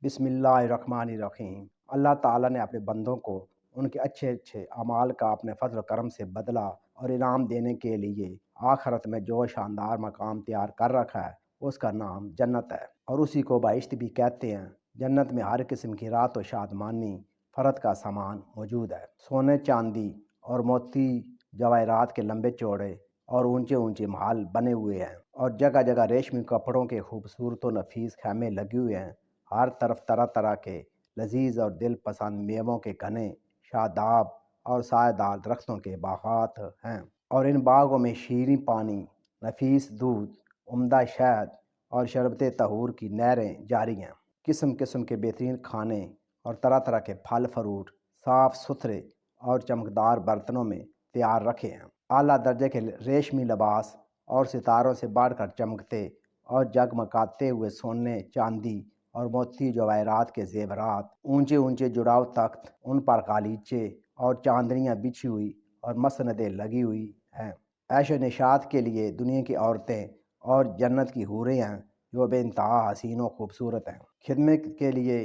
بسم اللہ الرحمن الرحیم۔ اللہ تعالیٰ نے اپنے بندوں کو ان کے اچھے اچھے اعمال کا اپنے فضل و کرم سے بدلہ اور انعام دینے کے لیے آخرت میں جو شاندار مقام تیار کر رکھا ہے اس کا نام جنت ہے، اور اسی کو بہشت بھی کہتے ہیں۔ جنت میں ہر قسم کی راحت و شادمانی فرد کا سامان موجود ہے۔ سونے چاندی اور موتی جواہرات کے لمبے چوڑے اور اونچے اونچے محل بنے ہوئے ہیں، اور جگہ جگہ ریشمی کپڑوں کے خوبصورت و نفیس خیمے لگے ہوئے ہیں۔ ہر طرف طرح طرح کے لذیذ اور دل پسند میووں کے گھنے شاداب اور سایہ دار درختوں کے باغات ہیں، اور ان باغوں میں شیریں پانی، نفیس دودھ، عمدہ شہد اور شربت طہور کی نہریں جاری ہیں۔ قسم قسم کے بہترین کھانے اور طرح طرح کے پھل فروٹ صاف ستھرے اور چمکدار برتنوں میں تیار رکھے ہیں۔ اعلیٰ درجے کے ریشمی لباس اور ستاروں سے بڑھ کر چمکتے اور جگمگاتے ہوئے سونے چاندی اور موتی جواہرات کے زیورات، اونچے اونچے جڑاؤ تخت، ان پر غالیچے اور چاندنیاں بچھی ہوئی اور مسندیں لگی ہوئی ہیں۔ عیش و نشاط کے لیے دنیا کی عورتیں اور جنت کی حوریں ہیں جو بے انتہا حسین و خوبصورت ہیں۔ خدمت کے لیے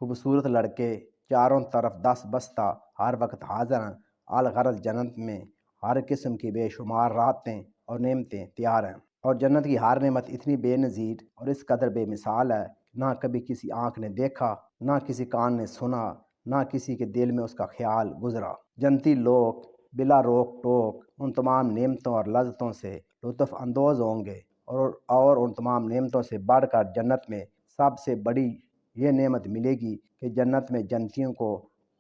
خوبصورت لڑکے چاروں طرف دست بستہ ہر وقت حاضر ہیں۔ الغرض جنت میں ہر قسم کی بے شمار راحتیں اور نعمتیں تیار ہیں، اور جنت کی ہر نعمت اتنی بے نظیر اور اس قدر بے مثال ہے کہ نہ کبھی کسی آنکھ نے دیکھا، نہ کسی کان نے سنا، نہ کسی کے دل میں اس کا خیال گزرا۔ جنتی لوگ بلا روک ٹوک ان تمام نعمتوں اور لذتوں سے لطف اندوز ہوں گے، اور ان تمام نعمتوں سے بڑھ کر جنت میں سب سے بڑی یہ نعمت ملے گی کہ جنت میں جنتیوں کو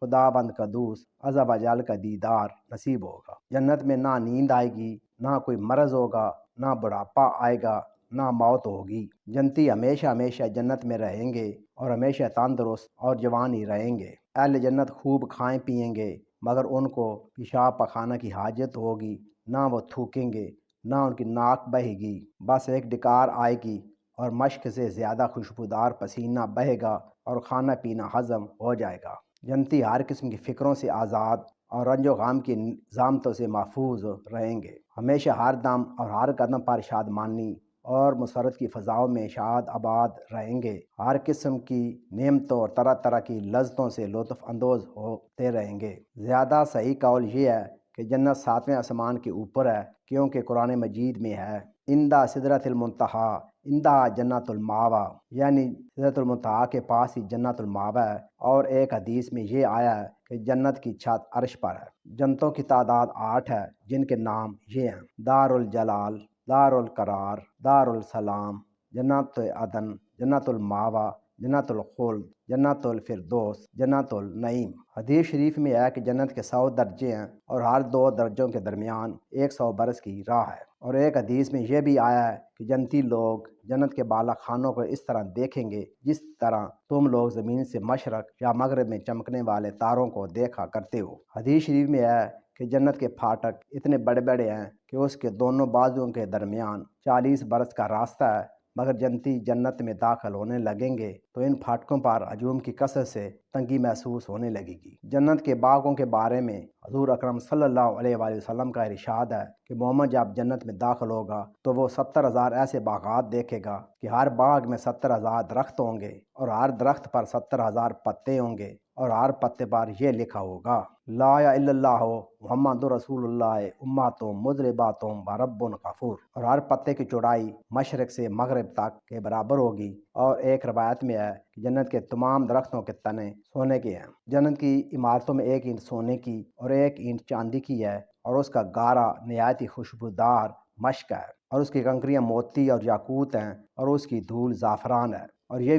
خدا بند قدوس عز و جل کا دیدار نصیب ہوگا۔ جنت میں نہ نیند آئے گی، نہ کوئی مرض ہوگا، نہ بڑھاپا آئے گا، نہ موت ہوگی۔ جنتی ہمیشہ ہمیشہ جنت میں رہیں گے اور ہمیشہ تندرست اور جوان ہی رہیں گے۔ اہل جنت خوب کھائیں پئیں گے، مگر ان کو پیشاب پخانہ کی حاجت ہوگی نہ وہ تھوکیں گے، نہ ان کی ناک بہے گی، بس ایک ڈکار آئے گی اور مشک سے زیادہ خوشبودار پسینہ بہے گا اور کھانا پینا ہضم ہو جائے گا۔ جنتی ہر قسم کی فکروں سے آزاد اور رنج و غم کی زحمتوں سے محفوظ رہیں گے۔ ہمیشہ ہر دم اور ہر قدم پر شادمانی اور مسرت کی فضاؤں میں شاد آباد رہیں گے۔ ہر قسم کی نعمتوں اور طرح طرح کی لذتوں سے لطف اندوز ہوتے رہیں گے۔ زیادہ صحیح قول یہ ہے کہ جنت ساتویں آسمان کے اوپر ہے، کیونکہ قرآن مجید میں ہے عندہ سدرۃ المنتہا عندہا جنت الماوا، یعنی سدرۃ المنتہا کے پاس ہی جنت الماوا ہے۔ اور ایک حدیث میں یہ آیا ہے کہ جنت کی چھت عرش پر ہے۔ جنتوں کی تعداد 8 ہے، جن کے نام یہ ہیں: دار الجلال، دار القرار، دار السلام، جنت عدن، جنت الماوا، جنت الخلد، جنت الفردوس، جنت النعیم۔ حدیث شریف میں ہے کہ جنت کے 100 درجے ہیں اور ہر 2 درجوں کے درمیان 100 برس کی راہ ہے۔ اور ایک حدیث میں یہ بھی آیا ہے کہ جنتی لوگ جنت کے بالا خانوں کو اس طرح دیکھیں گے جس طرح تم لوگ زمین سے مشرق یا مغرب میں چمکنے والے تاروں کو دیکھا کرتے ہو۔ حدیث شریف میں ہے کہ جنت کے پھاٹک اتنے بڑے بڑے ہیں کہ اس کے دونوں بازوؤں کے درمیان 40 برس کا راستہ ہے، مگر جنتی جنت میں داخل ہونے لگیں گے تو ان پھاٹکوں پر ہجوم کی کثرت سے تنگی محسوس ہونے لگے گی۔ جنت کے باغوں کے بارے میں حضور اکرم صلی اللہ علیہ وآلہ وسلم کا ارشاد ہے کہ مومن جب جنت میں داخل ہوگا تو وہ 70,000 ایسے باغات دیکھے گا کہ ہر باغ میں 70,000 درخت ہوں گے، اور ہر درخت پر 70,000 پتے ہوں گے، اور ہر پتے پر یہ لکھا ہوگا: لا الہ الا اللہ محمد رسول اللہ امتم مذنباتم ورب غفور۔ اور ہر پتے کی چوڑائی مشرق سے مغرب تک کے برابر ہوگی۔ اور ایک روایت میں ہے کہ جنت کے تمام درختوں کے تنے سونے کے ہیں۔ جنت کی عمارتوں میں 1 اینٹ سونے کی اور 1 اینٹ چاندی کی ہے، اور اس کا گارا نہایت ہی خوشبودار مشک ہے، اور اس کی کنکریاں موتی اور یاقوت ہیں، اور اس کی دھول زعفران ہے۔ اور یہ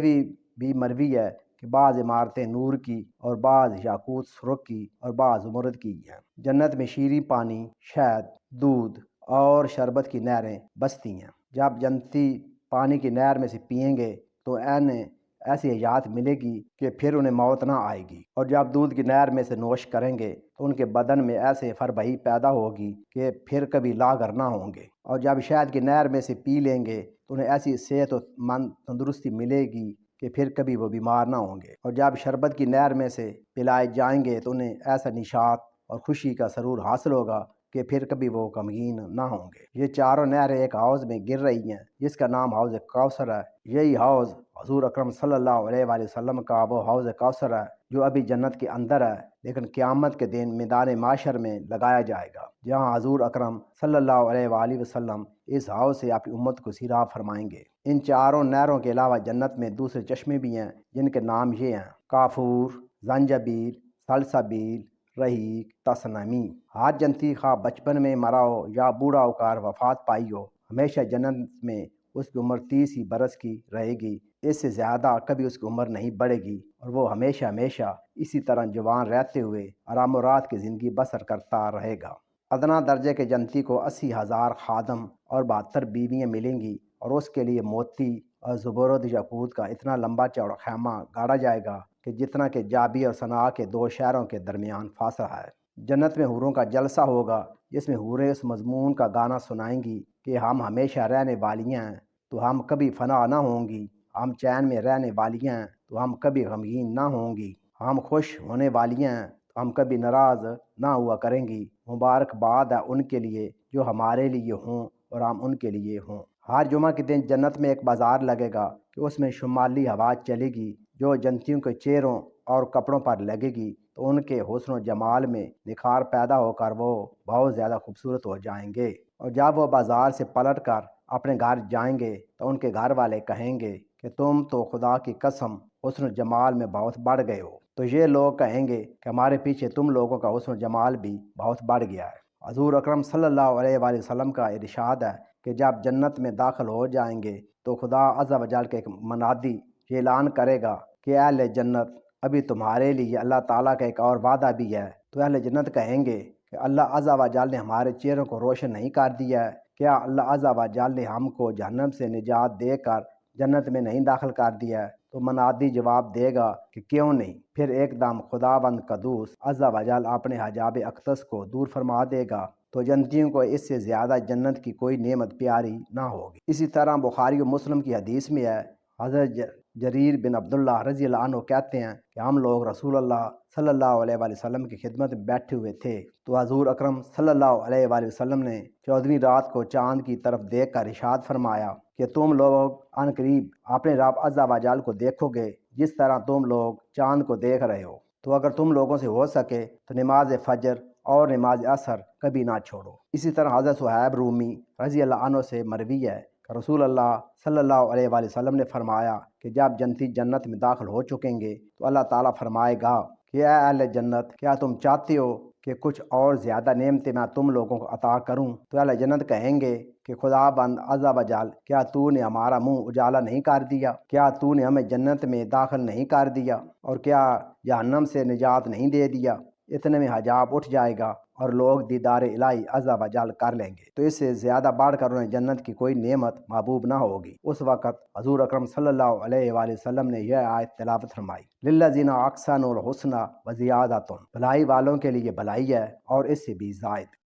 بھی مروی ہے کہ بعض عمارتیں نور کی اور بعض یاقوت سرخ کی اور بعض زمرد کی ہیں۔ جنت میں شیریں پانی، شہد، دودھ اور شربت کی نہریں بستی ہیں۔ جب جنتی پانی کی نہر میں سے پئیں گے تو انہیں ایسی حیات ملے گی کہ پھر انہیں موت نہ آئے گی، اور جب دودھ کی نہر میں سے نوش کریں گے تو ان کے بدن میں ایسے فربہی پیدا ہوگی کہ پھر کبھی لاغر نہ ہوں گے، اور جب شہد کی نہر میں سے پی لیں گے تو انہیں ایسی صحت و مند تندرستی ملے گی کہ پھر کبھی وہ بیمار نہ ہوں گے، اور جب شربت کی نہر میں سے پلائے جائیں گے تو انہیں ایسا نشاط اور خوشی کا سرور حاصل ہوگا کہ پھر کبھی وہ غمگین نہ ہوں گے۔ یہ چاروں نہریں ایک حوض میں گر رہی ہیں جس کا نام حوض کوثر ہے۔ یہی حوض حضور اکرم صلی اللہ علیہ وآلہ وسلم کا وہ حوض کوثر ہے جو ابھی جنت کے اندر ہے، لیکن قیامت کے دن میدان معاشر میں لگایا جائے گا، جہاں حضور اکرم صلی اللہ علیہ وآلہ وسلم اس حوض سے اپنی امت کو سیراب فرمائیں گے۔ ان چاروں نہروں کے علاوہ جنت میں دوسرے چشمے بھی ہیں جن کے نام یہ ہیں: کافور، زنجبیل، سلسبیل، رحیق، تسنمی۔ ہر جنتی خواہ بچپن میں مرا ہو یا بوڑھا ہو کر وفات پائی ہو، ہمیشہ جنت میں اس کی عمر 30 ہی برس کی رہے گی، اس سے زیادہ کبھی اس کی عمر نہیں بڑھے گی، اور وہ ہمیشہ ہمیشہ اسی طرح جوان رہتے ہوئے آرام و راحت کی زندگی بسر کرتا رہے گا۔ ادنا درجے کے جنتی کو 80,000 خادم اور 72 بیویاں ملیں گی، اور اس کے لیے موتی اور زبرد یاقوت کا اتنا لمبا چوڑا خیمہ گاڑا جائے گا کہ جتنا کہ جابی اور صنعا کے 2 شہروں کے درمیان فاصلہ ہے۔ جنت میں حوروں کا جلسہ ہوگا جس میں حوریں اس مضمون کا گانا سنائیں گی کہ ہم ہمیشہ رہنے والیاں ہیں تو ہم کبھی فنا نہ ہوں گی، ہم چین میں رہنے والیاں ہیں تو ہم کبھی غمگین نہ ہوں گی، ہم خوش ہونے والیاں ہیں تو ہم کبھی ناراض نہ ہوا کریں گی۔ مبارکباد ہے ان کے لیے جو ہمارے لیے ہوں اور ہم ان کے لیے ہوں۔ ہر جمعہ کے دن جنت میں ایک بازار لگے گا کہ اس میں شمالی ہوا چلے گی جو جنتیوں کے چہروں اور کپڑوں پر لگے گی تو ان کے حسن و جمال میں نکھار پیدا ہو کر وہ بہت زیادہ خوبصورت ہو جائیں گے، اور جب وہ بازار سے پلٹ کر اپنے گھر جائیں گے تو ان کے گھر والے کہیں گے کہ تم تو خدا کی قسم حسن و جمال میں بہت بڑھ گئے ہو، تو یہ لوگ کہیں گے کہ ہمارے پیچھے تم لوگوں کا حسن و جمال بھی بہت بڑھ گیا ہے۔ حضور اکرم صلی اللہ علیہ وآلہ وسلم کا ارشاد ہے کہ جب جنت میں داخل ہو جائیں گے تو خدا عز و جل کے ایک منادی یہ اعلان کرے گا کہ اہل جنت، ابھی تمہارے لیے اللہ تعالیٰ کا ایک اور وعدہ بھی ہے۔ تو اہل جنت کہیں گے کہ اللہ عز و جل نے ہمارے چہروں کو روشن نہیں کر دیا ہے؟ کیا اللہ عز و جل نے ہم کو جہنم سے نجات دے کر جنت میں نہیں داخل کر دیا ہے؟ تو منادی جواب دے گا کہ کیوں نہیں۔ پھر ایک دم خداوند قدوس عز و جل اپنے حجاب اقدس کو دور فرما دے گا تو جنتیوں کو اس سے زیادہ جنت کی کوئی نعمت پیاری نہ ہوگی۔ اسی طرح بخاری و مسلم کی حدیث میں ہے، حضرت جریر بن عبداللہ رضی اللہ عنہ کہتے ہیں کہ ہم لوگ رسول اللہ صلی اللہ علیہ وآلہ وسلم کی خدمت میں بیٹھے ہوئے تھے تو حضور اکرم صلی اللہ علیہ وآلہ وسلم نے 14ویں رات کو چاند کی طرف دیکھ کر ارشاد فرمایا کہ تم لوگ عن قریب اپنے رب عز و جل کو دیکھو گے جس طرح تم لوگ چاند کو دیکھ رہے ہو، تو اگر تم لوگوں سے ہو سکے تو نماز فجر اور نماز عصر کبھی نہ چھوڑو۔ اسی طرح حضرت صہیب رومی رضی اللہ عنہ سے مروی ہے کہ رسول اللہ صلی اللہ علیہ وآلہ وسلم نے فرمایا کہ جب جنتی جنت میں داخل ہو چکیں گے تو اللہ تعالیٰ فرمائے گا کہ اے اہل جنت، کیا تم چاہتے ہو کہ کچھ اور زیادہ نعمتیں میں تم لوگوں کو عطا کروں؟ تو اہل جنت کہیں گے کہ خدا بند عز و جل، کیا تو نے ہمارا منہ اجالا نہیں کر دیا؟ کیا تو نے ہمیں جنت میں داخل نہیں کر دیا؟ اور کیا جہنم سے نجات نہیں دے دیا؟ اتنے میں حجاب اٹھ جائے گا اور لوگ دیدار الہی عز و جل کر لیں گے، تو اس سے زیادہ بڑھ کر انہیں جنت کی کوئی نعمت محبوب نہ ہوگی۔ اس وقت حضور اکرم صلی اللہ علیہ وآلہ وسلم نے یہ آیت تلاوت فرمائی: للذین احسنوا الحسنی وزیادۃ، بھلائی والوں کے لیے بھلائی ہے اور اس سے بھی زائد۔